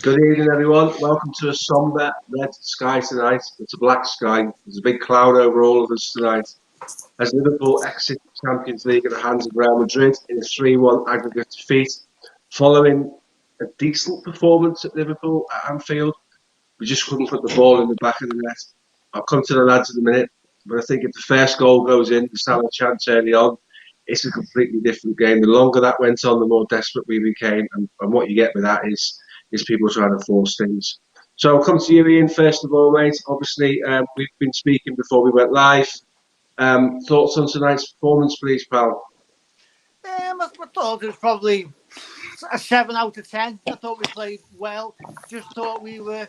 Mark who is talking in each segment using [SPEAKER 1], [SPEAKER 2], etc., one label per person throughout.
[SPEAKER 1] Good evening, everyone. Welcome to a sombre red sky tonight. It's a black sky. There's a big cloud over all of us tonight as Liverpool exit the Champions League at the hands of Real Madrid in a 3-1 aggregate defeat. Following a decent performance at Liverpool at Anfield, we just couldn't put the ball in the back of the net. I'll come to the lads in a minute, but I think if the first goal goes in, the Salah chance early on, it's a completely different game. The longer that went on, the more desperate we became, and what you get with that is people trying to force things. So I'll come to you, Ian, first of all, mate. Obviously, we've been speaking before we went live. Thoughts on tonight's performance, please, pal?
[SPEAKER 2] I thought it was probably a 7 out of 10. I thought we played well. Just thought we were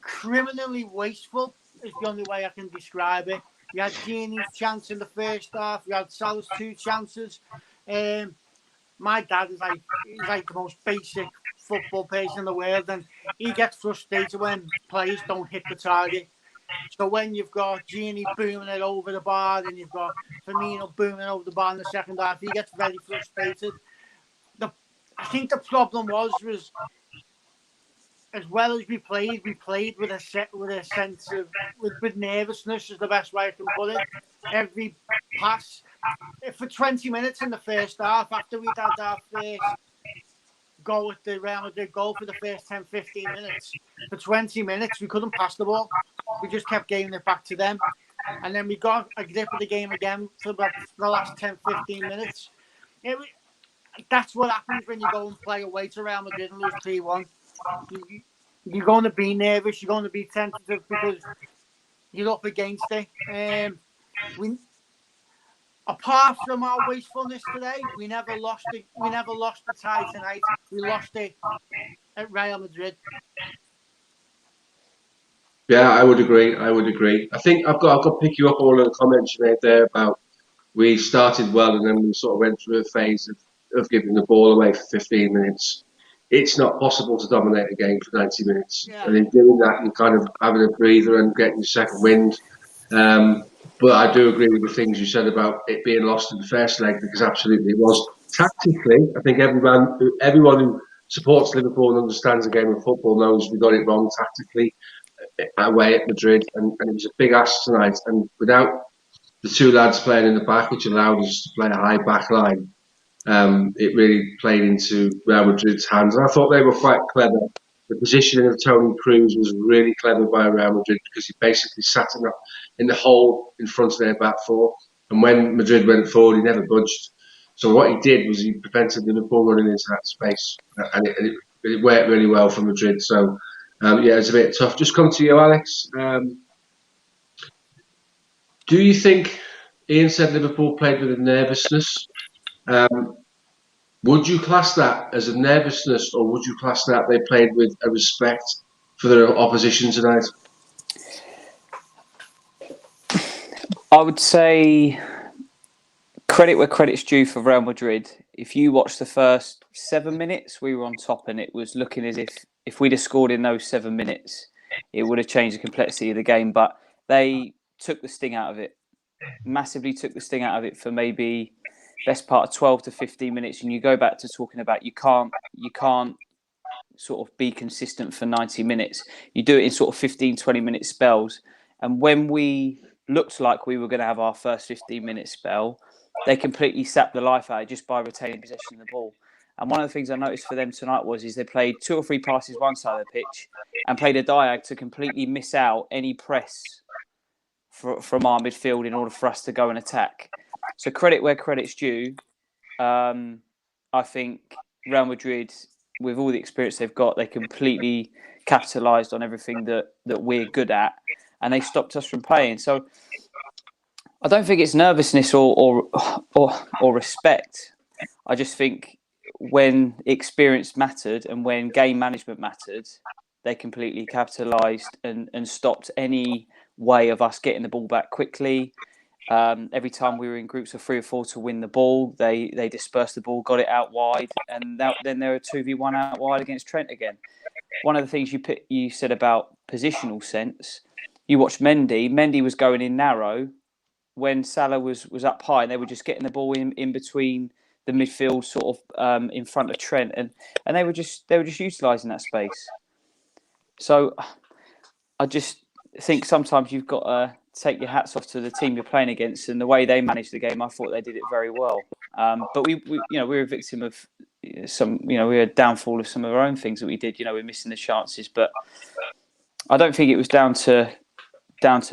[SPEAKER 2] criminally wasteful. Is the only way I can describe it. We had Gini's chance in the first half. We had Salah's 2 chances. My dad is like the most basic football person in the world, and he gets frustrated when players don't hit the target. So when you've got Gini booming it over the bar, and you've got Firmino booming over the bar in the second half, he gets very frustrated. I think the problem was as well as we played with a sense of with nervousness is the best way I can put it. Every pass for 20 minutes in the first half, after we'd had our first goal at the Real Madrid goal for the first 10-15 minutes, for 20 minutes we couldn't pass the ball. We just kept giving it back to them. And then we got a grip of the game again for about the last 10-15 minutes. That's what happens when you go and play away to Real Madrid and lose 3-1. You're going to be nervous. You're going to be tentative because you're up against it. Apart from our wastefulness today, we never lost it. We never lost the tie tonight. We lost it at Real Madrid.
[SPEAKER 1] Yeah, I would agree. I think I've got to pick you up on one of the comments you made there about we started well and then we sort of went through a phase of giving the ball away for 15 minutes. It's not possible to dominate a game for 90 minutes.
[SPEAKER 2] Yeah.
[SPEAKER 1] And in doing that, you're kind of having a breather and getting your second wind. But I do agree with the things you said about it being lost in the first leg, because absolutely it was. Tactically, I think everyone who supports Liverpool and understands the game of football knows we got it wrong tactically away at Madrid, and it was a big ask tonight. And without the 2 lads playing in the back, which allowed us to play a high back line, it really played into Real Madrid's hands. And I thought they were quite clever. The positioning of Toni Kroos was really clever by Real Madrid because he basically sat in the hole in front of their back 4. And when Madrid went forward, he never budged. So what he did was he prevented Liverpool running into that space. And it worked really well for Madrid. So, yeah, it's a bit tough. Just come to you, Alex. Do you think, Ian said Liverpool played with a nervousness. Would you class that as a nervousness, or would you class that they played with a respect for their opposition tonight?
[SPEAKER 3] I would say credit where credit's due for Real Madrid. If you watch the first 7 minutes, we were on top, and it was looking as if we'd have scored in those 7 minutes, it would have changed the complexity of the game. But they took the sting out of it, massively took the sting out of it for maybe best part of 12 to 15 minutes. And you go back to talking about you can't sort of be consistent for 90 minutes. You do it in sort of 15, 20-minute spells. And when we looked like we were going to have our first 15-minute spell, they completely sapped the life out of it just by retaining possession of the ball. And one of the things I noticed for them tonight is they played 2 or 3 passes one side of the pitch and played a diag to completely miss out any press from our midfield in order for us to go and attack. So credit where credit's due. I think Real Madrid, with all the experience they've got, they completely capitalised on everything that we're good at, and they stopped us from playing. So I don't think it's nervousness or respect. I just think when experience mattered and when game management mattered, they completely capitalised and stopped any way of us getting the ball back quickly. Every time we were in groups of 3 or 4 to win the ball, they dispersed the ball, got it out wide, and then they were 2v1 out wide against Trent again. One of the things you said about positional sense, you watched Mendy was going in narrow when Salah was up high, and they were just getting the ball in between the midfield sort of in front of Trent, and they were just utilising that space. So I just think sometimes you've got to take your hats off to the team you're playing against, and the way they managed the game, I thought they did it very well. But we were a victim of some, we were a downfall of some of our own things that we did. We're missing the chances, but I don't think it was down to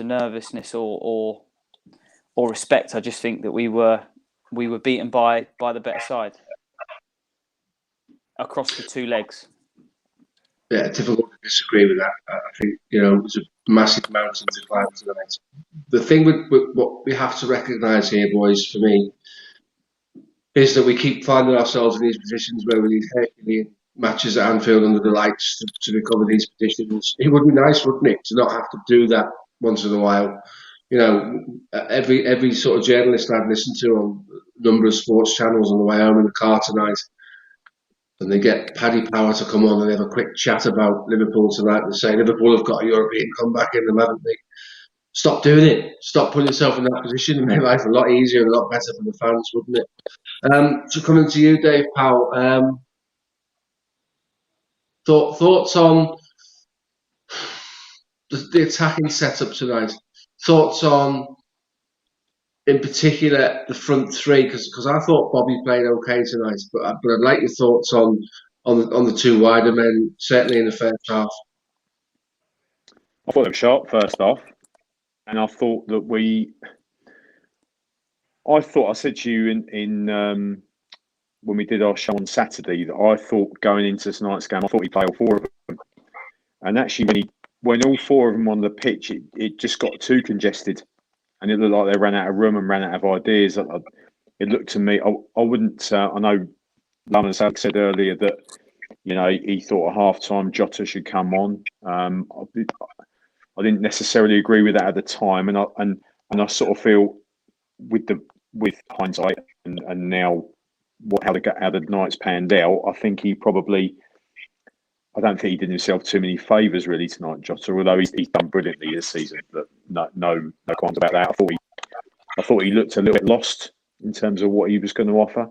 [SPEAKER 3] nervousness or respect. I just think that we were beaten by the better side across the two legs.
[SPEAKER 1] Yeah, difficult to disagree with that. I think, it was a massive mountain to climb tonight. The thing with what we have to recognise here, boys, for me, is that we keep finding ourselves in these positions where we need Herculean matches at Anfield under the lights to recover these positions. It would be nice, wouldn't it, to not have to do that once in a while. Every sort of journalist I've listened to on a number of sports channels on the way home in the car tonight, and they get Paddy Power to come on and have a quick chat about Liverpool tonight and say Liverpool have got a European comeback in them, haven't they? Stop doing it. Stop putting yourself in that position and make life a lot easier and a lot better for the fans, wouldn't it? So coming to you, Dave Powell, thoughts on the attacking setup tonight? Thoughts on, in particular, the front three, because I thought Bobby played okay tonight, but I'd like your thoughts on the two wider men, certainly in the first half.
[SPEAKER 4] I thought they were sharp first half, and I thought that I said to you in when we did our show on Saturday that I thought going into tonight's game, I thought he'd play all four of them, and actually when all four of them on the pitch, it just got too congested. And it looked like they ran out of room and ran out of ideas. It looked to me, I wouldn't. I know London said earlier that he thought at half-time Jota should come on. I didn't necessarily agree with that at the time, and I sort of feel with hindsight and now how the night's panned out, I think I don't think he did himself too many favours really tonight, Jota. Although he's done brilliantly this season, but no qualms about that. I thought he looked a little bit lost in terms of what he was going to offer.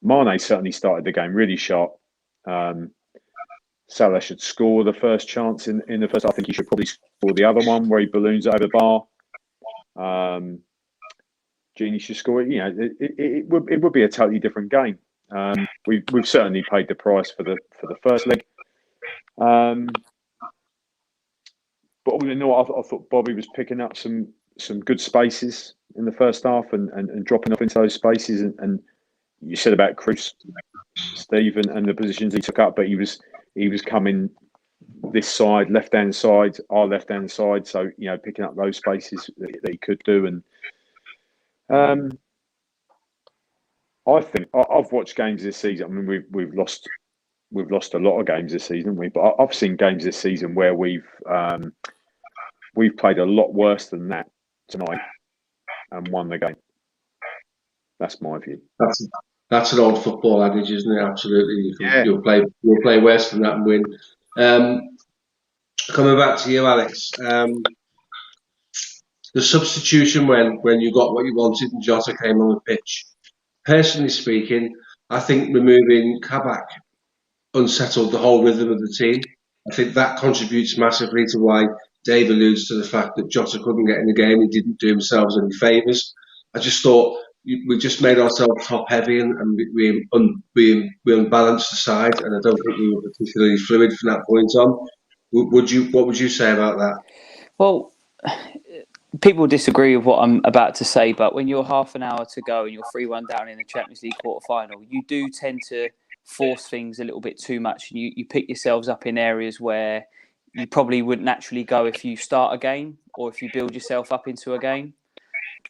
[SPEAKER 4] Mane certainly started the game really sharp. Salah should score the first chance in the first. I think he should probably score the other one where he balloons it over the bar. Genie should score it. It would be a totally different game. We've certainly paid the price for the first leg. But all in all, I thought Bobby was picking up some good spaces in the first half and dropping off into those spaces. And you said about Cruz, Steve, and the positions he took up, but he was coming this side, left-hand side, our left-hand side. So picking up those spaces that he could do. And I think I've watched games this season. I mean, we've lost a lot of games this season, haven't we? But I've seen games this season where we've played a lot worse than that tonight and won the game. That's my view.
[SPEAKER 1] That's an old football adage, isn't it? Absolutely. You'll play worse than that and win. Coming back to you, Alex. The substitution when you got what you wanted and Jota came on the pitch. Personally speaking, I think removing Kabak unsettled the whole rhythm of the team. I think that contributes massively to why Dave alludes to the fact that Jota couldn't get in the game. He didn't do himself any favours. I just thought we just made ourselves top heavy and we unbalanced the side, and I don't think we were particularly fluid from that point on. What would you say about that?
[SPEAKER 3] Well, people disagree with what I'm about to say, but when you're half an hour to go and you're 3-1 down in the Champions League quarter-final, you do tend to force things a little bit too much. You pick yourselves up in areas where you probably wouldn't naturally go if you start a game or if you build yourself up into a game.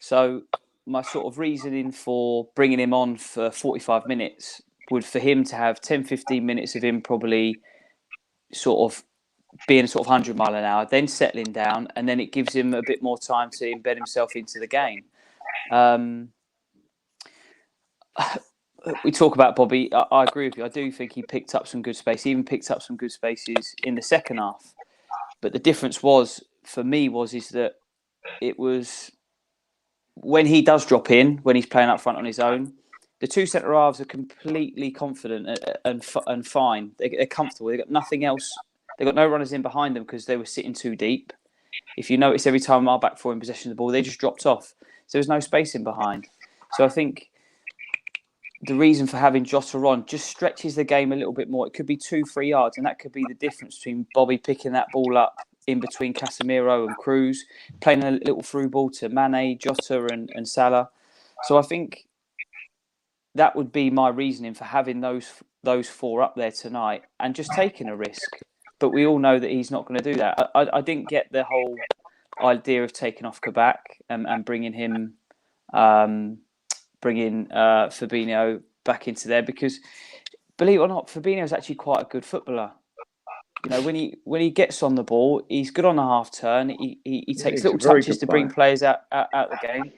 [SPEAKER 3] So my sort of reasoning for bringing him on for 45 minutes would for him to have 10, 15 minutes of him probably sort of being sort of 100 mile an hour, then settling down, and then it gives him a bit more time to embed himself into the game. We talk about Bobby. I agree with you. I do think he picked up some good space. He even picked up some good spaces in the second half. But the difference was, for me, is that it was when he does drop in, when he's playing up front on his own, The two centre halves are completely confident and fine. They're comfortable. They've got nothing else. They've got no runners in behind them because they were sitting too deep. If you notice, every time our back four in possession of the ball, they just dropped off. So there was no space in behind. So I think the reason for having Jota on just stretches the game a little bit more. It could be 2-3 yards, and that could be the difference between Bobby picking that ball up in between Casemiro and Cruz, playing a little through ball to Mane, Jota and Salah. So I think that would be my reasoning for having those four up there tonight and just taking a risk. But we all know that he's not going to do that. I didn't get the whole idea of taking off Kabak and bringing him, Fabinho back into there, because believe it or not, Fabinho is actually quite a good footballer. You know, when he gets on the ball, he's good on the half turn. He takes little touches to bring players out the game.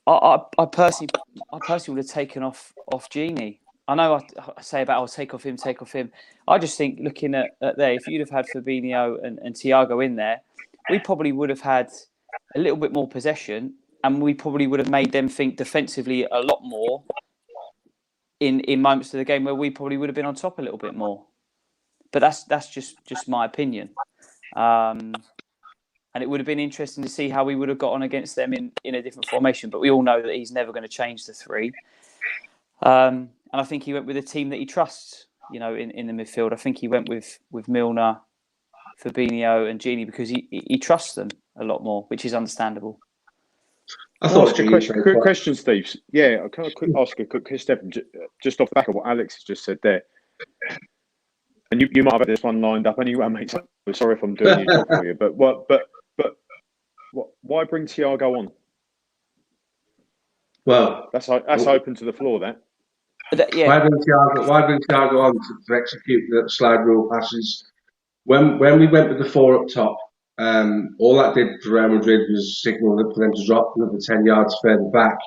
[SPEAKER 3] I personally would have taken off Gini. I know I say about I'll take off him. I just think looking at there, if you'd have had Fabinho and Thiago in there, we probably would have had a little bit more possession, and we probably would have made them think defensively a lot more in moments of the game where we probably would have been on top a little bit more. But that's just my opinion. And it would have been interesting to see how we would have got on against them in a different formation. But we all know that he's never going to change the three. And I think he went with a team that he trusts, you know, in the midfield. I think he went with Milner, Fabinho and Gini because he trusts them a lot more, which is understandable.
[SPEAKER 4] I thought quick question, Steve. Yeah, can I ask a quick question, just off the back of what Alex has just said there? And you might have had this one lined up anyway, mate. So sorry if I'm doing your job for you, but why bring Thiago on?
[SPEAKER 1] Well,
[SPEAKER 4] that's open to the floor. That.
[SPEAKER 1] Yeah. Why bring Thiago on to execute the slide rule passes? When we went with the four up top, all that did for Real Madrid was signal for them to drop another 10 yards further back,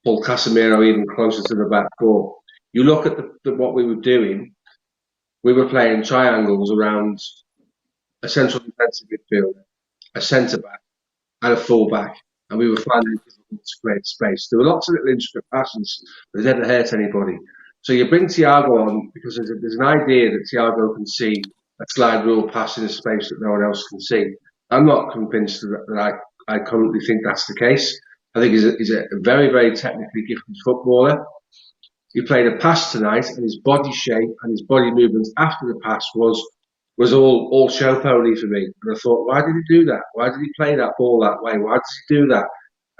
[SPEAKER 1] pull Casemiro even closer to the back four. You look at what we were doing. We were playing triangles around a central defensive midfielder, a centre back, and a full back, and we were finding it difficult to create space. There were lots of little intricate passes, but they didn't hurt anybody. So you bring Thiago on because there's an idea that Thiago can see a slide rule pass in a space that no one else can see. I'm not convinced that I currently think that's the case. I think he's a very, very technically gifted footballer. He played a pass tonight, and his body shape and his body movements after the pass was all show pony for me. And I thought, why did he do that? Why did he play that ball that way? Why does he do that?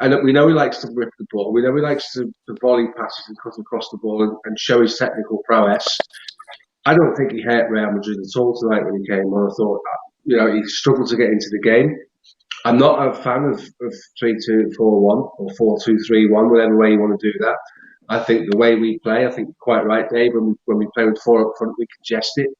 [SPEAKER 1] And we know he likes to rip the ball. We know he likes to volley passes and cut across the ball and show his technical prowess. I don't think he hurt Real Madrid at all tonight when he came on. I thought, you know, he struggled to get into the game. I'm not a fan of 3-2-4-1 or 4-2-3-1, whatever way you want to do that. I think the way we play, I think you're quite right, Dave, when we play with four up front, we congest it.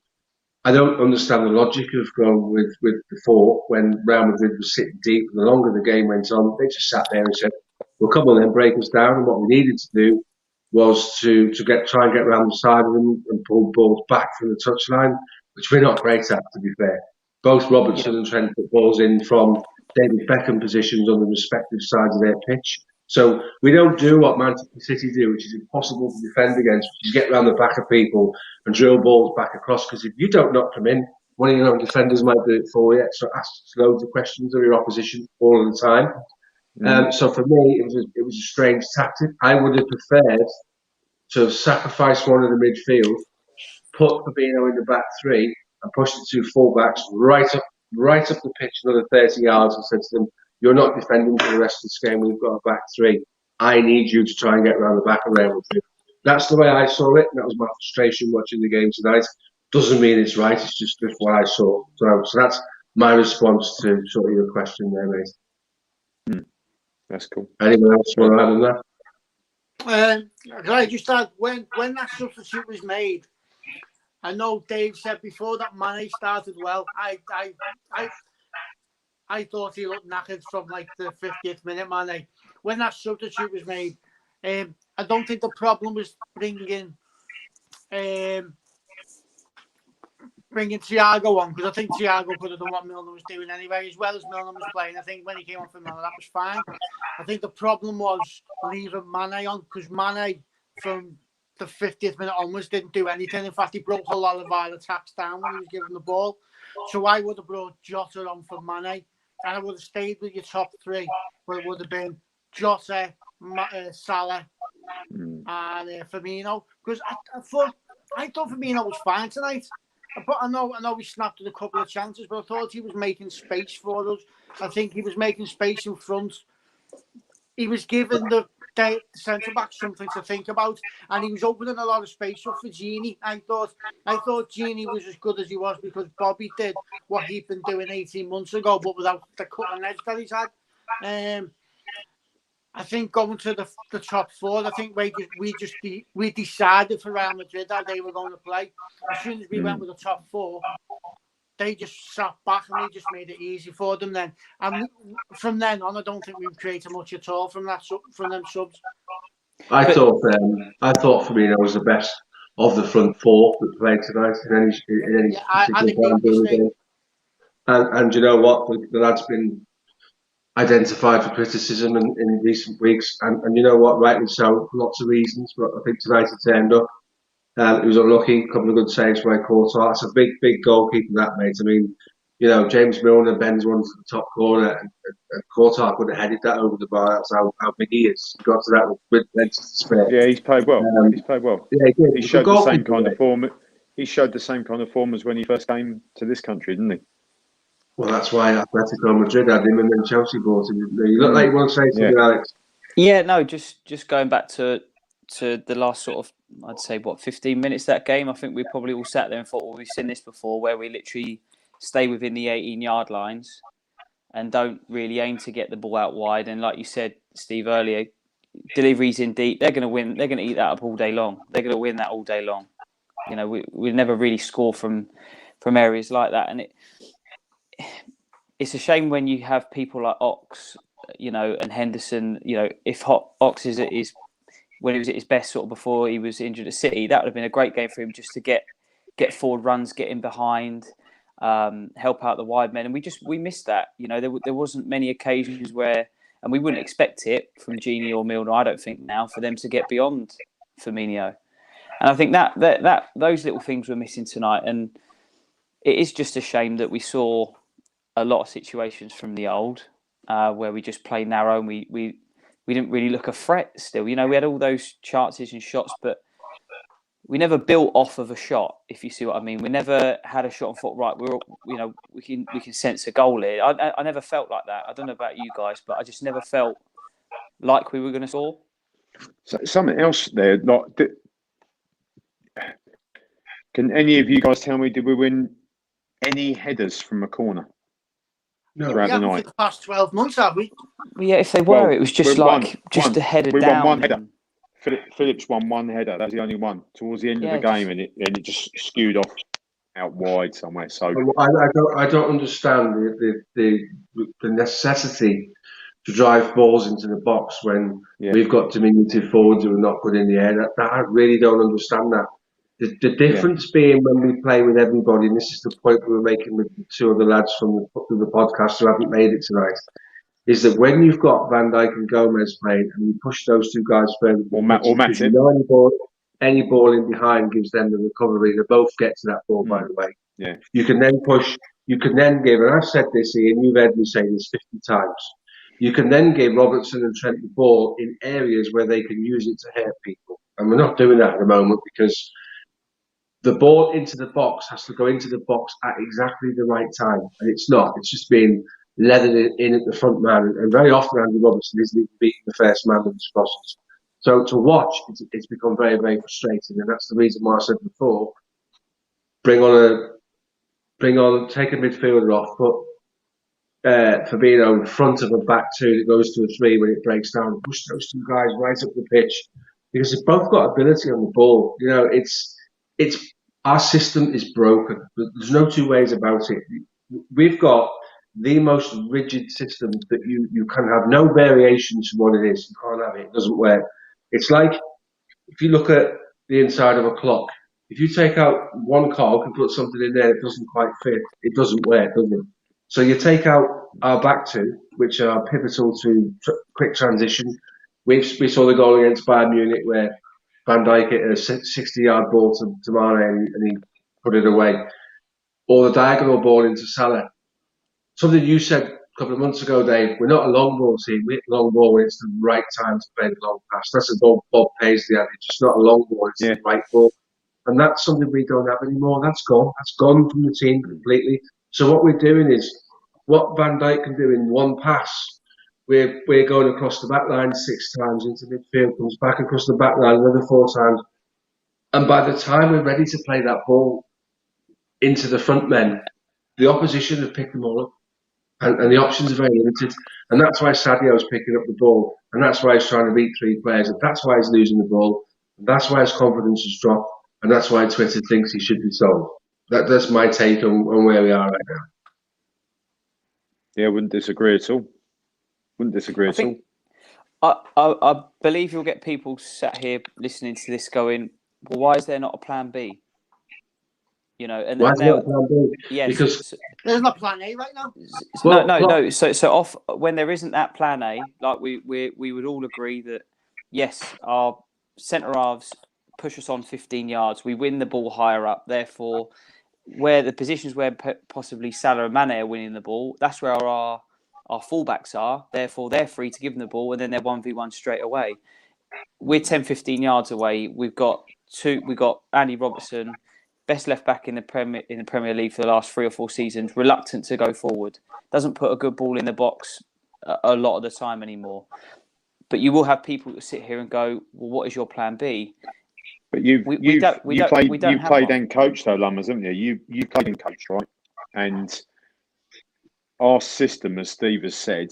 [SPEAKER 1] I don't understand the logic of going with the four when Real Madrid was sitting deep. The longer the game went on, they just sat there and said, well, come on then, break us down. And what we needed to do was to try and get around the side of them and pull balls back from the touchline, which we're not great at, to be fair. Both Robertson and Trent put balls in from David Beckham positions on the respective sides of their pitch. So we don't do what Manchester City do, which is impossible to defend against, which is get around the back of people and drill balls back across. Because if you don't knock them in, one of your own defenders might do it for you. So ask loads of questions of your opposition all of the time. So for me, it was a strange tactic. I would have preferred to have sacrificed one of the midfield, put Fabinho in the back three, and push the two fullbacks right up the pitch another 30 yards and said to them, you're not defending for the rest of this game. We've got a back three. I need you to try and get around the back of Real Madrid. That's the way I saw it. And that was my frustration watching the game tonight. Doesn't mean it's right. It's just what I saw. So that's my response to sort of your question there, mate.
[SPEAKER 4] That's cool.
[SPEAKER 1] Anyone else want to add on that?
[SPEAKER 2] Can I just add, when that substitute was made, I know Dave said before that Mane started well. I thought he looked knackered from like the 50th minute, Mane. When that substitute was made, I don't think the problem was bringing Thiago on, because I think Thiago could have done what Milner was doing anyway. As well as Milner was playing, I think when he came on for Milner, that was fine. I think the problem was leaving Mane on, because Mane from the 50th minute onwards didn't do anything. In fact, he brought a lot of our attacks down when he was given the ball. So I would have brought Jota on for Mane, and I would have stayed with your top three, but it would have been Jota, Salah, and Firmino. Because I thought Firmino was fine tonight. But I know we snapped at a couple of chances, but I thought he was making space for us. I think he was making space in front. He was giving the centre-back something to think about, and he was opening a lot of space up for Gini. I thought Gini was as good as he was because Bobby did what he'd been doing 18 months ago, but without the cutting edge that he's had. I think going to the top four, I think we decided for Real Madrid how they were going to play. As soon as we went with the top four, they just sat back and they just made it easy for them then. And from then on, I don't think we've created much at all from them subs.
[SPEAKER 1] I thought Firmino was the best of the front four that played tonight in any particular game. And you know what? The lad's been identified for criticism in recent weeks, and you know what? Rightly so, for lots of reasons. But I think tonight he turned up. He was unlucky, a couple of good saves by Courtois. It's a big goalkeeper, that, mate. I mean, you know, James Milner bends one to the top corner, and Courtois could have headed that over the bar. That's how big he is. He got to that with plenty to spare.
[SPEAKER 4] Yeah, he's played well.
[SPEAKER 1] Yeah,
[SPEAKER 4] he showed the same kind of form. He showed the same kind of form as when he first came to this country, didn't he?
[SPEAKER 1] Well, that's why Atletico Madrid had him, and then Chelsea bought him. You look like you want to say something, Alex.
[SPEAKER 3] Yeah, no, just going back to the last sort of, I'd say, 15 minutes of that game. I think we probably all sat there and thought, well, we've seen this before, where we literally stay within the 18-yard lines and don't really aim to get the ball out wide. And like you said, Steve, earlier, deliveries in deep, they're going to win. They're going to eat that up all day long. They're going to win that all day long. You know, we never really score from areas like that. And it's a shame when you have people like Ox, you know, and Henderson. You know, if Ox is when he was at his best, sort of before he was injured at City, that would have been a great game for him, just to get forward runs, get in behind, help out the wide men, and we missed that. You know, there wasn't many occasions where, and we wouldn't expect it from Gini or Milner, I don't think now, for them to get beyond Firmino. And I think that those little things were missing tonight, and it is just a shame that we saw a lot of situations from the old where we just play narrow and we didn't really look a threat still. You know, we had all those chances and shots, but we never built off of a shot, if you see what I mean. We never had a shot and thought, right, we can sense a goal here. I never felt like that. I don't know about you guys, but I just never felt like we were going to score.
[SPEAKER 4] So, something else there, can any of you guys tell me, did we win any headers from a corner?
[SPEAKER 2] No, throughout the night. For the past 12 months, have we?
[SPEAKER 3] Well, yeah, if they were, it was just a header down.
[SPEAKER 4] We won one header. Phillips won one header. That was the only one towards the end of the game, and it just skewed off out wide somewhere. So
[SPEAKER 1] I don't understand the necessity to drive balls into the box when we've got diminutive forwards who are not good in the air. I really don't understand that. The difference being when we play with everybody, and this is the point we were making with the two other lads from the podcast who haven't made it tonight, is that when you've got Van Dijk and Gomez playing and you push those two guys further,
[SPEAKER 4] or Matip,
[SPEAKER 1] any ball in behind gives them the recovery. They both get to that ball, by the way.
[SPEAKER 4] Yeah.
[SPEAKER 1] You can then push, you can then give, and I've said this, Ian, you've heard me say this 50 times, you can then give Robertson and Trent the ball in areas where they can use it to hurt people. And we're not doing that at the moment because the ball into the box has to go into the box at exactly the right time. And it's not. It's just being leathered in at the front man. And very often Andy Robertson isn't even beating the first man with his crosses. So to watch, it's become very, very frustrating. And that's the reason why I said before, take a midfielder off, put Fabinho in front of a back two that goes to a three when it breaks down, push those two guys right up the pitch. Because they've both got ability on the ball. You know, it's our system is broken. There's no two ways about it. We've got the most rigid system that you can have no variations from what it is. You can't have it. It doesn't work. It's like if you look at the inside of a clock. If you take out one cog and put something in there that doesn't quite fit, it doesn't work, does it? So you take out our back two, which are pivotal to quick transition. We saw the goal against Bayern Munich where Van Dijk hit a 60-yard ball to Mane and he put it away. Or the diagonal ball into Salah. Something you said a couple of months ago, Dave, we're not a long ball team. We hit long ball when it's the right time to play the long pass. That's a Bob Paisley adage. It's not a long ball, it's the right ball. And that's something we don't have anymore. That's gone. That's gone from the team completely. So what we're doing is what Van Dijk can do in one pass. We're going across the back line 6 times into midfield, comes back across the back line another 4 times. And by the time we're ready to play that ball into the front men, the opposition have picked them all up. And the options are very limited. And that's why Sadio's picking up the ball. And that's why he's trying to beat 3 players. And that's why he's losing the ball. And that's why his confidence has dropped. And that's why Twitter thinks he should be sold. That's my take on where we are right now.
[SPEAKER 4] Yeah, I wouldn't disagree at all.
[SPEAKER 3] I believe you'll get people sat here listening to this going, well, why is there not a plan B? You know, and
[SPEAKER 1] why is there a plan B?
[SPEAKER 3] Yes,
[SPEAKER 1] because
[SPEAKER 2] there's no plan A right now.
[SPEAKER 3] No. So off when there isn't that plan A, like we would all agree that yes, our centre halves push us on 15 yards. We win the ball higher up. Therefore, where the positions where possibly Salah and Mane are winning the ball, that's where our fullbacks are. Therefore, they're free to give them the ball, and then they're 1v1 straight away. We're 10, 15 yards away. We've got Andy Robertson, best left back in the Premier League for the last 3 or 4 seasons, reluctant to go forward. Doesn't put a good ball in the box a lot of the time anymore. But you will have people that sit here and go, well, what is your plan B?
[SPEAKER 4] But you played and coached though, Lummers, haven't you? You played and coached, right? And our system, as Steve has said,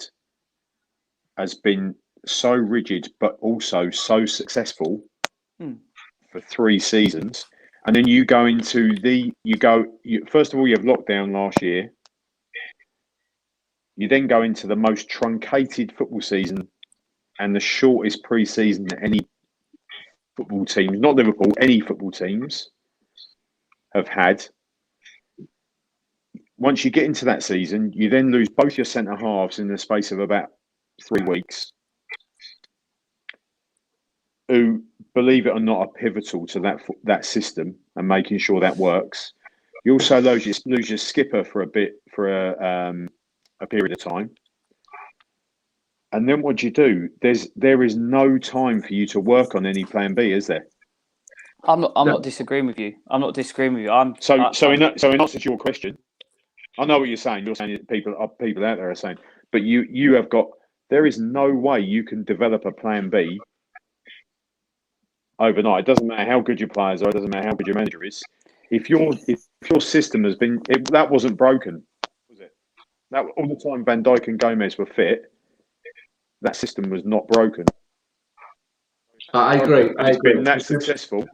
[SPEAKER 4] has been so rigid, but also so successful for 3 seasons. And then you go into first of all, you have lockdown last year. You then go into the most truncated football season and the shortest pre-season that any football teams, not Liverpool, any football teams have had. Once you get into that season, you then lose both your centre halves in the space of about 3 weeks, who, believe it or not, are pivotal to that system and making sure that works. You also lose your skipper for a period of time. And then what do you do? There is no time for you to work on any plan B, is there?
[SPEAKER 3] I'm not disagreeing with you. I'm not disagreeing with you.
[SPEAKER 4] In answer to your question, I know what you're saying. You're saying that people out there are saying, but you have got. There is no way you can develop a plan B overnight. It doesn't matter how good your players are. It doesn't matter how good your manager is. If your system has been, that wasn't broken, was it? That all the time Van Dijk and Gomez were fit. That system was not broken.
[SPEAKER 1] I agree.
[SPEAKER 4] It's been that successful.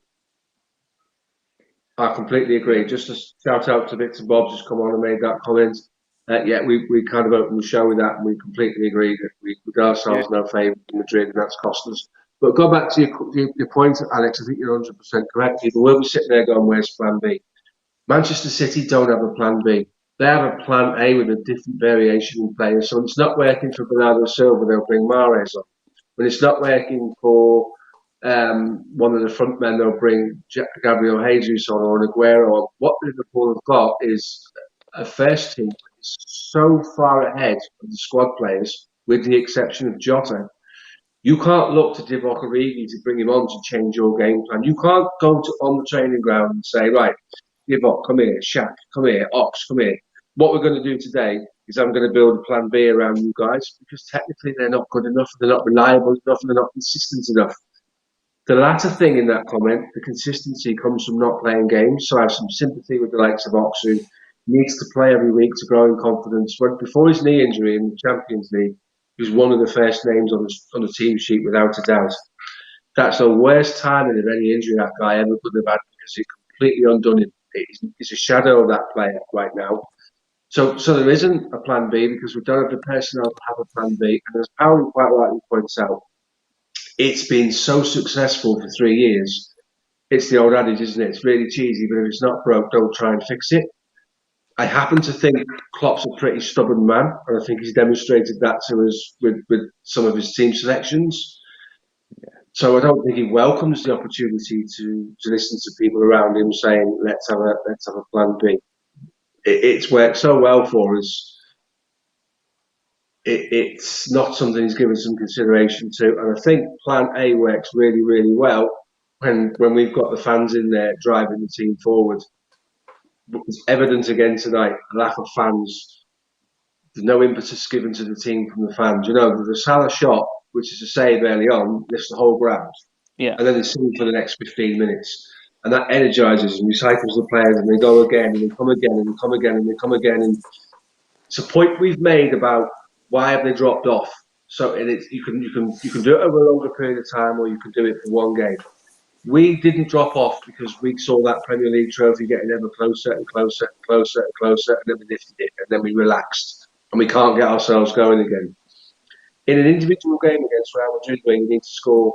[SPEAKER 1] I completely agree. Just a shout out to Victor Bob, just come on and made that comment. We kind of opened the show with that, and we completely agree that we did ourselves no favour in Madrid, and that's cost us. But go back to your point, Alex. I think you're 100% correct. People will be sitting there going, "Where's Plan B?" Manchester City don't have a Plan B. They have a Plan A with a different variation in players. So when it's not working for Bernardo Silva, they'll bring Mahrez on. When it's not working for one of the front men, they'll bring Gabriel Jesus on or Aguero on. What Liverpool have got is a first team that is so far ahead of the squad players, with the exception of Jota. You can't look to Divock Origi to bring him on to change your game plan. You can't go on the training ground and say, right, Divock, come here, Shaq, come here, Ox, come here. What we're going to do today is I'm going to build a plan B around you guys, because technically they're not good enough, they're not reliable enough, and they're not consistent enough. The latter thing in that comment, the consistency, comes from not playing games. So I have some sympathy with the likes of Ox, who needs to play every week to grow in confidence. Before his knee injury in the Champions League, he was one of the first names on the team sheet without a doubt. That's the worst timing of any injury that guy ever could have had, because it completely undone him. He's a shadow of that player right now. So there isn't a plan B, because we don't have the personnel to have a plan B. And as Powell quite rightly points out, it's been so successful for 3 years. It's the old adage, isn't it? It's really cheesy, but if it's not broke, don't try and fix it. I happen to think Klopp's a pretty stubborn man, and I think he's demonstrated that to us with some of his team selections. So I don't think he welcomes the opportunity to listen to people around him saying, let's have a plan B. It's worked so well for us. It's not something he's given some consideration to, and I think Plan A works really, really well when we've got the fans in there driving the team forward. But it's evident again tonight, a lack of fans. There's no impetus given to the team from the fans. You know, the Salah shot, which is a save early on, lifts the whole ground,
[SPEAKER 3] Yeah.
[SPEAKER 1] and then it's seen for the next 15 minutes. And that energises and recycles the players, and they go again, and they come again, and they come again, and they come again. And it's a point we've made about why have they dropped off. So you can do it over a longer period of time, or you can do it for one game. We didn't drop off because we saw that Premier League trophy getting ever closer and closer and closer and closer, and then we lifted it, and then we relaxed, and we can't get ourselves going again. In an individual game against Real Madrid, where you need to score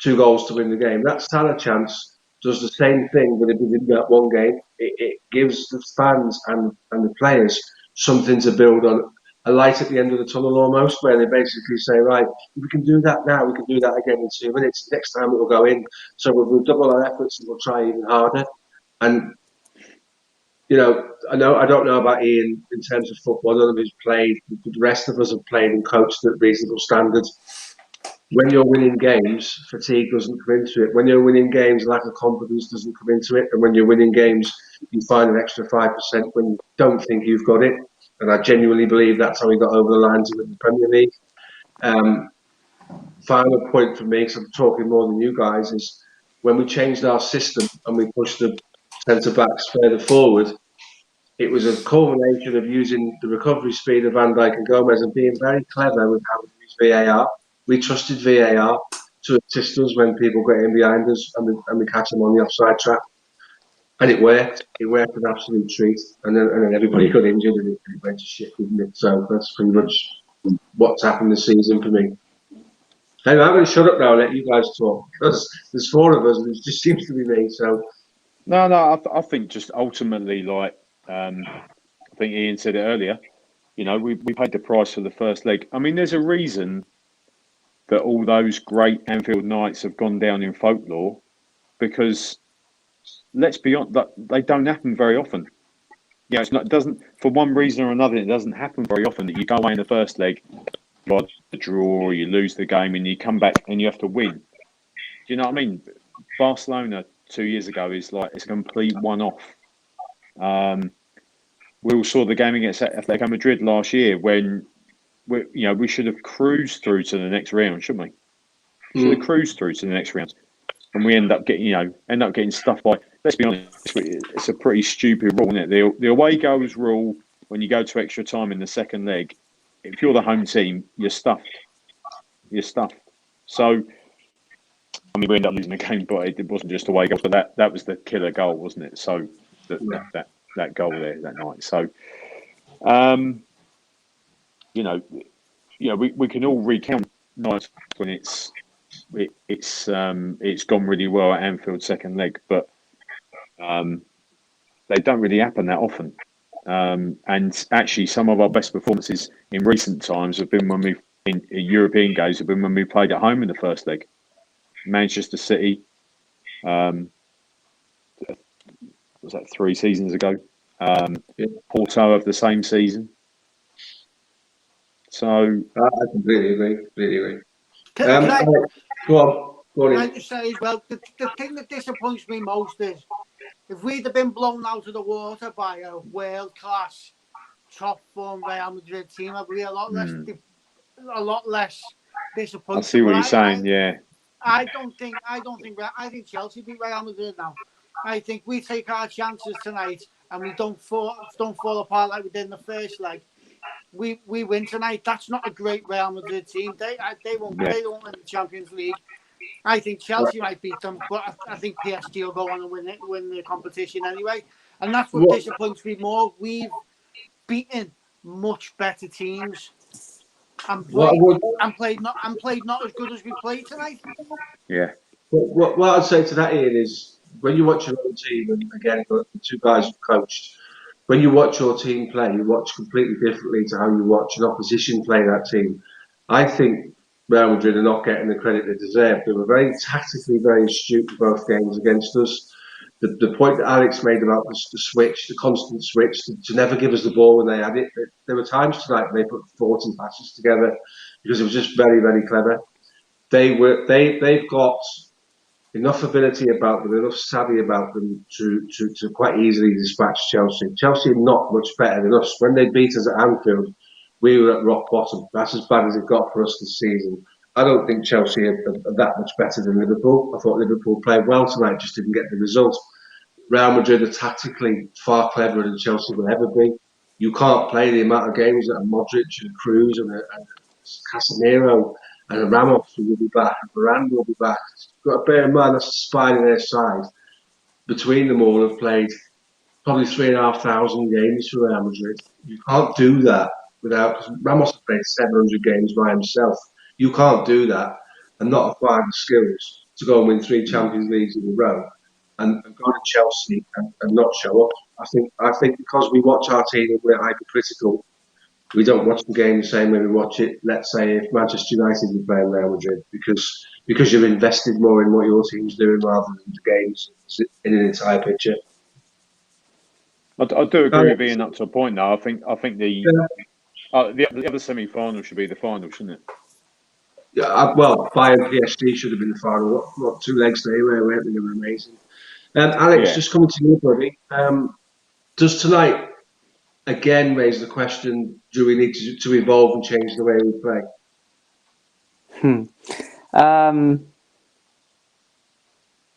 [SPEAKER 1] 2 goals to win the game, that Salah chance does the same thing, but within that one game, it gives the fans and the players something to build on, a light at the end of the tunnel almost, where they basically say, right, if we can do that now, we can do that again in 2 minutes. Next time it will go in. So we'll double our efforts and we'll try even harder. And you know, I don't know about Ian in terms of football. None of us played. The rest of us have played and coached at reasonable standards. When you're winning games, fatigue doesn't come into it. When you're winning games, lack of confidence doesn't come into it. And when you're winning games, you find an extra 5% when you don't think you've got it. And I genuinely believe that's how we got over the line to win the Premier League. Final point for me, because I'm talking more than you guys, is when we changed our system and we pushed the centre-backs further forward, it was a culmination of using the recovery speed of Van Dijk and Gomez and being very clever with how we use VAR. We trusted VAR to assist us when people got in behind us and we catch them on the offside trap. And it worked. It worked an absolute treat. And then everybody got injured and it went to shit, didn't it? So that's pretty much what's happened this season for me. Anyway, I'm going to shut up now and let you guys talk, because there's 4 of us and it just seems to be me. So
[SPEAKER 4] No, I think just ultimately, like I think Ian said it earlier, you know, we paid the price for the first leg. I mean, there's a reason that all those great Anfield nights have gone down in folklore, because let's be honest, they don't happen very often. Yeah, it doesn't, for one reason or another, it doesn't happen very often that you go away in the first leg, you either draw or you lose the game and you come back and you have to win. Do you know what I mean? Barcelona 2 years ago is like, it's a complete one-off. We all saw the game against Atletico Madrid last year when we should have cruised through to the next round, shouldn't we? Should have cruised through to the next round, and we end up getting stuffed by. Let's be honest, it's a pretty stupid rule, isn't it? The away goals rule, when you go to extra time in the second leg, if you're the home team, you're stuffed. You're stuffed. So, I mean, we ended up losing the game, but it wasn't just away goals. But that was the killer goal, wasn't it? So that goal there that night. So, we can all recount nights when it's gone really well at Anfield second leg, but they don't really happen that often. And actually, some of our best performances in recent times have been when in European games have been when we played at home in the first leg. Manchester City, was that 3 seasons ago? Porto of the same season. So
[SPEAKER 1] I completely agree.
[SPEAKER 2] Can I
[SPEAKER 1] Go on.
[SPEAKER 2] I just say as well, the thing that disappoints me most is if we'd have been blown out of the water by a world-class, top-form Real Madrid team, I'd be a lot less disappointed.
[SPEAKER 4] I see what you're saying. Yeah.
[SPEAKER 2] I think Chelsea beat Real Madrid now. I think we take our chances tonight and we don't fall apart like we did in the first leg. We win tonight. That's not a great Real Madrid team. They won't win the Champions League. I think Chelsea might beat them, but I think PSG will go on and win the competition anyway. And that's what disappoints me more. We've beaten much better teams and played not as good as we played tonight.
[SPEAKER 4] Yeah.
[SPEAKER 1] What I'd say to that, Ian, is when you watch your own team, and again, the 2 guys you've coached, when you watch your team play, you watch completely differently to how you watch an opposition play that team. I think Real Madrid are not getting the credit they deserve. They were very tactically very astute in both games against us. The point that Alex made about the switch, the constant switch, to never give us the ball when they had it. There were times tonight when they put 40 passes together because it was just very, very clever. They've got enough ability about them, enough savvy about them to quite easily dispatch Chelsea. Chelsea are not much better than us. When they beat us at Anfield, we were at rock bottom. That's as bad as it got for us this season. I don't think Chelsea are that much better than Liverpool. I thought Liverpool played well tonight, just didn't get the result. Real Madrid are tactically far cleverer than Chelsea will ever be. You can't play the amount of games that Modric and Cruz and Casemiro and Ramos will be back, and Varane will be back. You've got to bear in mind that's the spine of their side. Between them all have played probably 3,500 games for Real Madrid. You can't do that without, because Ramos has played 700 games by himself. You can't do that and not acquire the skills to go and win 3 Champions Leagues in a row and go to Chelsea and not show up. I think because we watch our team and we're hypercritical, we don't watch the game the same way we watch it. Let's say if Manchester United were playing Real Madrid, because you're invested more in what your team's doing rather than the games in an entire picture.
[SPEAKER 4] I do agree with being up to a point now. I think the other semi-final should be the final, shouldn't it?
[SPEAKER 1] Yeah, well, Bayern PSG should have been the final. What 2 legs they were, weren't they? They were amazing. Alex, just coming to you, buddy. Does tonight again raise the question: do we need to evolve and change the way we play?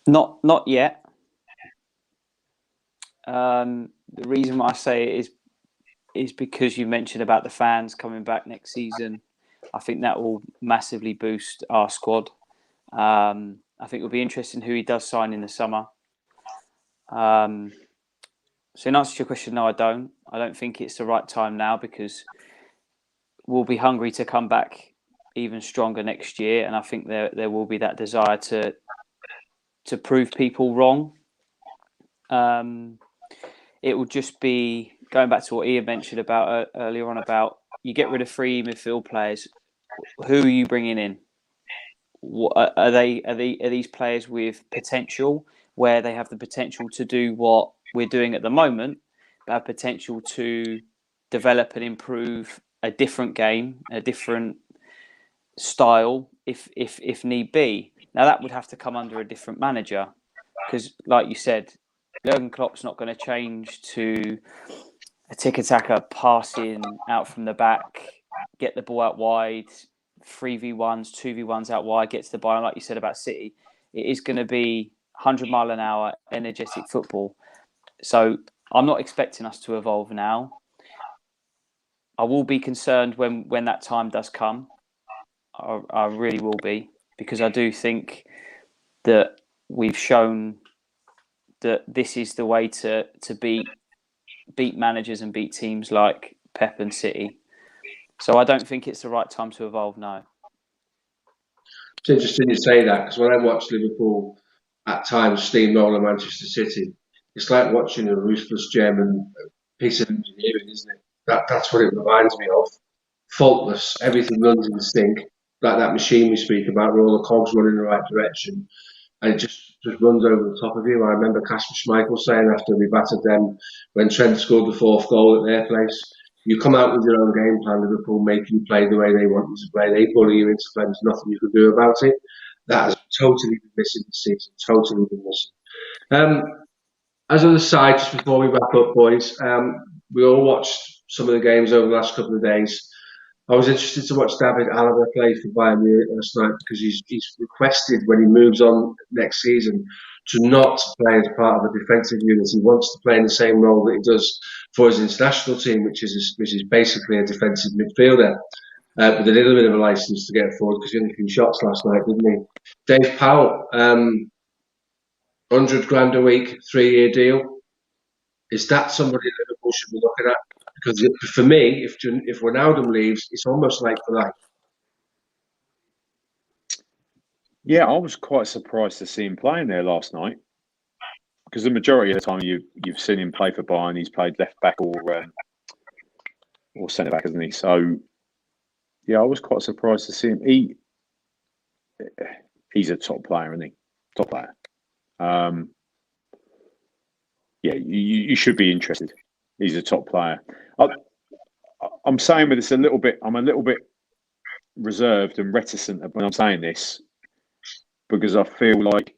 [SPEAKER 3] Not yet. The reason why I say it is because you mentioned about the fans coming back next season. I think that will massively boost our squad. I think it'll be interesting who he does sign in the summer. So in answer to your question, no, I don't. I don't think it's the right time now because we'll be hungry to come back even stronger next year, and I think there will be that desire to prove people wrong. It will just be going back to what Ian mentioned about earlier on about you get rid of 3 midfield players. Who are you bringing in? Are these players with potential where they have the potential to do what we're doing at the moment, but have potential to develop and improve a different game, a different style, if need be. Now that would have to come under a different manager, because, like you said, Jurgen Klopp's not going to change to a tiki-taka passing out from the back, get the ball out wide, 3v1s, 2v1s out wide, gets the ball. Like you said about City, it is going to be 100 mile an hour, energetic football. So I'm not expecting us to evolve now. I will be concerned when that time does come. I really will be, because I do think that we've shown that this is the way to beat managers and beat teams like Pep and City. So I don't think it's the right time to evolve now.
[SPEAKER 1] It's interesting you say that, because when I watch Liverpool at times steamroller Manchester City, it's like watching a ruthless German piece of engineering, isn't it? That's what it reminds me of. Faultless, everything runs in sync, like that machine we speak about, where all the cogs run in the right direction, and it just runs over the top of you. I remember Kasper Schmeichel saying after we battered them when Trent scored the 4th goal at their place, you come out with your own game plan, Liverpool make you play the way they want you to play. They bully you into playing. There's nothing you can do about it. That has totally been missing this season. Totally been missing. As an aside, just before we wrap up, boys, we all watched some of the games over the last couple of days. I was interested to watch David Alaba play for Bayern Munich last night because he's requested when he moves on next season to not play as part of a defensive unit. He wants to play in the same role that he does for his international team, which is basically a defensive midfielder, with a little bit of a license to get forward because he only threw shots last night, didn't he? Dave Powell, 100 grand a week, 3-year deal. Is that somebody Liverpool should be looking at? Because for me, if Ronaldo leaves, it's almost like for life.
[SPEAKER 4] Yeah, I was quite surprised to see him playing there last night, because the majority of the time you've seen him play for Bayern, he's played left back or centre back, hasn't he? So yeah, I was quite surprised to see him. he's a top player, isn't he? Top player. Yeah, you should be interested. He's a top player. I'm saying with this a little bit. I'm a little bit reserved and reticent when I'm saying this because I feel like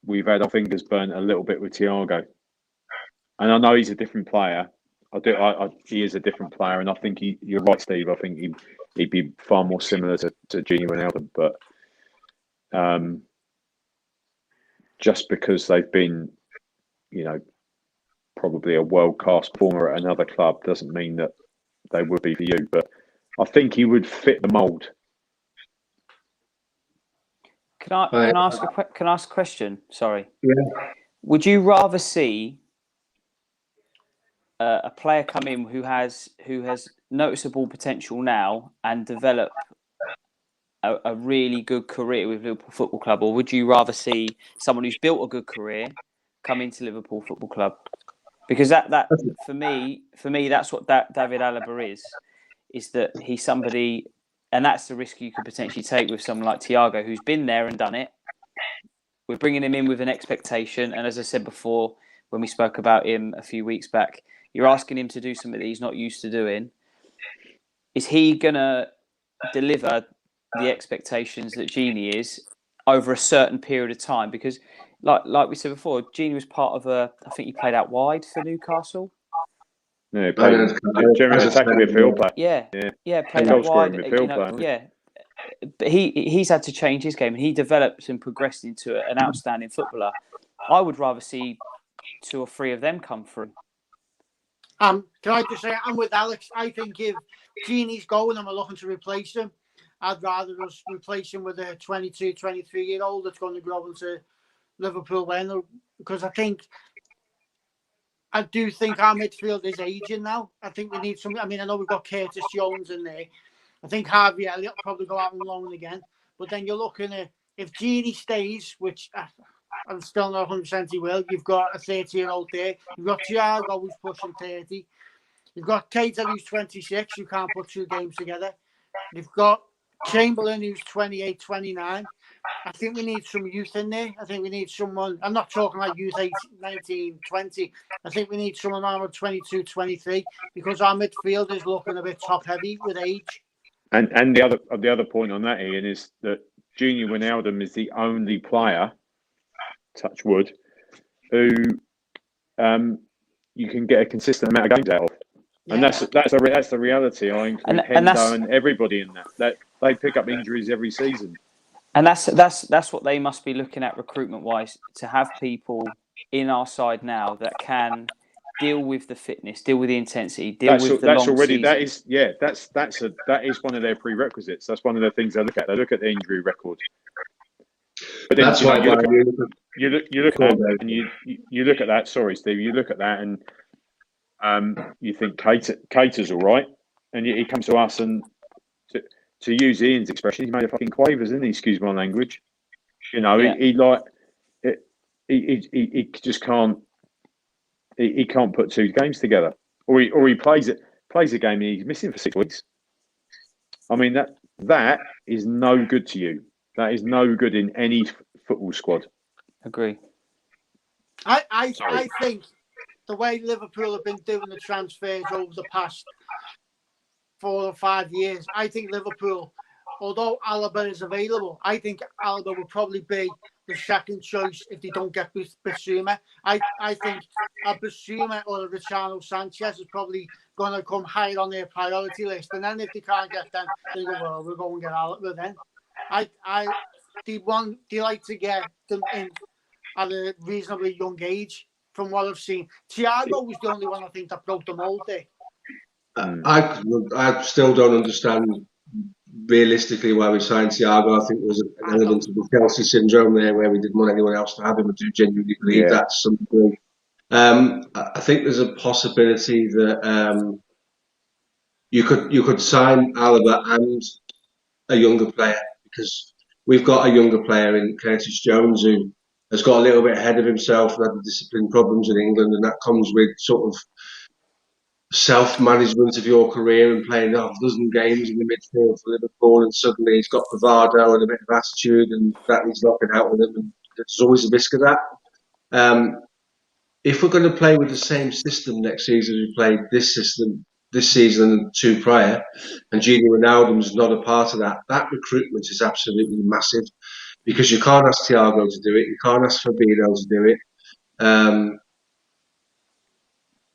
[SPEAKER 4] we've had our fingers burnt a little bit with Thiago, and I know he's a different player. He is a different player, and I think you're right, Steve. I think he'd be far more similar to Gini Wijnaldum, but just because they've been, probably a world-class performer at another club doesn't mean that they would be for you. But I think he would fit the mould.
[SPEAKER 3] Can I ask a question? Sorry.
[SPEAKER 1] Yeah.
[SPEAKER 3] Would you rather see a player come in who has noticeable potential now and develop a really good career with Liverpool Football Club, or would you rather see someone who's built a good career come into Liverpool Football Club? Because that for me that's what David Alaba is that he's somebody, and that's the risk you could potentially take with someone like Thiago who's been there and done it. We're bringing him in with an expectation, and as I said before when we spoke about him a few weeks back, you're asking him to do something that he's not used to doing. Is he gonna deliver the expectations that Gini is over a certain period of time? Because like we said before, Gini was part of I think he played out wide for Newcastle.
[SPEAKER 4] Yeah, he played generous attacking midfield player.
[SPEAKER 3] Yeah, played out wide. Yeah, but he's had to change his game, and he developed and progressed into an outstanding footballer. I would rather see 2 or 3 of them come through.
[SPEAKER 2] Can I just say, I'm with Alex. I think if Gini's going and we're looking to replace him, I'd rather us replace him with a 22, 23-year-old that's going to grow into Liverpool then, because I do think our midfield is aging now. I think we need some. I mean, I know we've got Curtis Jones in there. I think Harvey Elliott will probably go out on loan again. But then you're looking at, if Gini stays, which I'm still not 100% he will, you've got a 30-year-old there. You've got Thiago who's pushing 30. You've got Keita who's 26, who can't put 2 games together. You've got Chamberlain who's 28, 29. I think we need some youth in there. I think we need someone, I'm not talking like youth 18, 19, 20. I think we need someone around 22, 23, because our midfield is looking a bit top heavy with age.
[SPEAKER 4] And the other point on that, Ian, is that Gini Wijnaldum is the only player, touch wood, who you can get a consistent amount of games out of. Yeah. And that's the reality. I include Hendo and everybody in that they pick up injuries every season.
[SPEAKER 3] And that's what they must be looking at recruitment wise, to have people in our side now that can deal with the fitness, deal with the intensity, deal with the long season.
[SPEAKER 4] That is one of their prerequisites. That's one of the things they look at. They look at the injury record. But then
[SPEAKER 1] that's why
[SPEAKER 4] you look at that. Sorry, Steve. You look at that and you think Keita's all right, and he comes to us and to use Ian's expression, he's made of fucking quavers, isn't he? Excuse my language. He just can't. He can't put 2 games together, or he plays a game and he's missing for 6 weeks. I mean that is no good to you. That is no good in any football squad.
[SPEAKER 3] Agree.
[SPEAKER 2] I think the way Liverpool have been doing the transfers over the past 4 or 5 years, I think Liverpool, although Alaba is available, I think Alaba will probably be the second choice if they don't get Bissouma. I think a Bissouma or a Richardo Sanchez is probably going to come higher on their priority list. And then if they can't get them, they go, well, we'll go and get Alaba then. They like to get them in at a reasonably young age, from what I've seen. Thiago was the only one I think that broke the mold there.
[SPEAKER 1] I still don't understand realistically why we signed Thiago. I think there was an element of the Chelsea syndrome there where we didn't want anyone else to have him. I do genuinely believe that's something. I think there's a possibility that you could sign Alaba and a younger player, because we've got a younger player in Curtis Jones who has got a little bit ahead of himself and had the discipline problems in England, and that comes with sort of self-management of your career and playing half a dozen games in the midfield for Liverpool, and suddenly he's got bravado and a bit of attitude, and that he's knocking out with him, and there's always a risk of that. If we're going to play with the same system next season as we played this season and 2 prior, and Gini Wijnaldum's not a part of that, that recruitment is absolutely massive, because you can't ask Thiago to do it, you can't ask Fabinho to do it.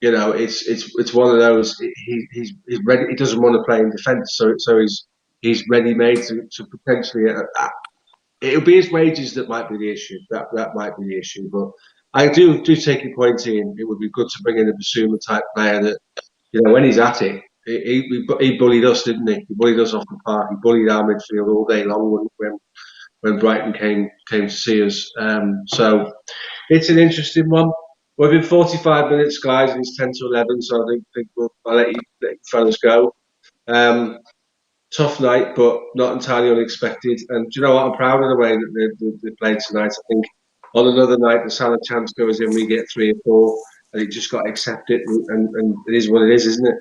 [SPEAKER 1] You know, it's one of those. He's ready. He doesn't want to play in defence, so he's ready made to potentially. It'll be his wages that might be the issue. That might be the issue. But I do take your point, Ian. It would be good to bring in a Basuma type player that, you know, when he's at it, he bullied us, didn't he? He bullied us off the park. He bullied our midfield all day long when Brighton came to see us. So it's an interesting one. We're in 45 minutes, guys, and it's 10 to 11, so I think I'll let you fellas go. Tough night, but not entirely unexpected. And do you know what? I'm proud of the way that they played tonight. I think on another night, the Salah chance goes in, we get 3 or 4, and it just got to accept it, and it is what it is, isn't it?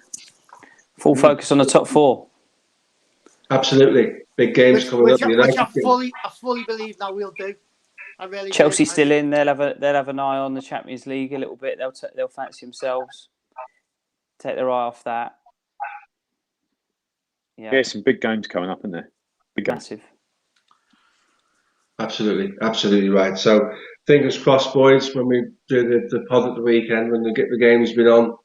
[SPEAKER 3] Full focus on the top 4.
[SPEAKER 1] Absolutely. Big games coming up.
[SPEAKER 2] Which I fully believe now we'll do. I really
[SPEAKER 3] Chelsea
[SPEAKER 2] do.
[SPEAKER 3] still in. They'll have an eye on the Champions League a little bit. They'll fancy themselves. Take their eye off that.
[SPEAKER 4] Yeah, some big games coming up, isn't there? Big games.
[SPEAKER 3] Massive.
[SPEAKER 1] Absolutely right. So fingers crossed, boys, when we do the pod at the weekend, when the game's been on,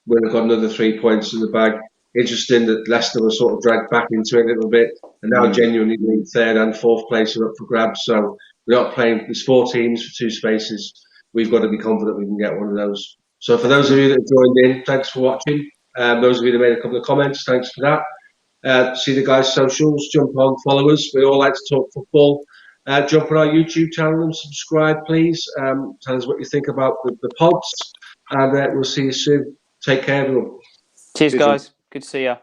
[SPEAKER 1] we'll have got another 3 points in the bag. Interesting that Leicester was sort of dragged back into it a little bit, and now genuinely the 3rd and 4th place are up for grabs. So we're not playing. There's 4 teams for 2 spaces. We've got to be confident we can get one of those. So for those of you that have joined in, thanks for watching. Those of you that made a couple of comments, thanks for that. See the guys' socials, jump on, follow us. We all like to talk football. Jump on our YouTube channel and subscribe, please. Tell us what you think about the pods, and we'll see you soon. Take care, everyone.
[SPEAKER 3] Cheers, guys. Good to see you.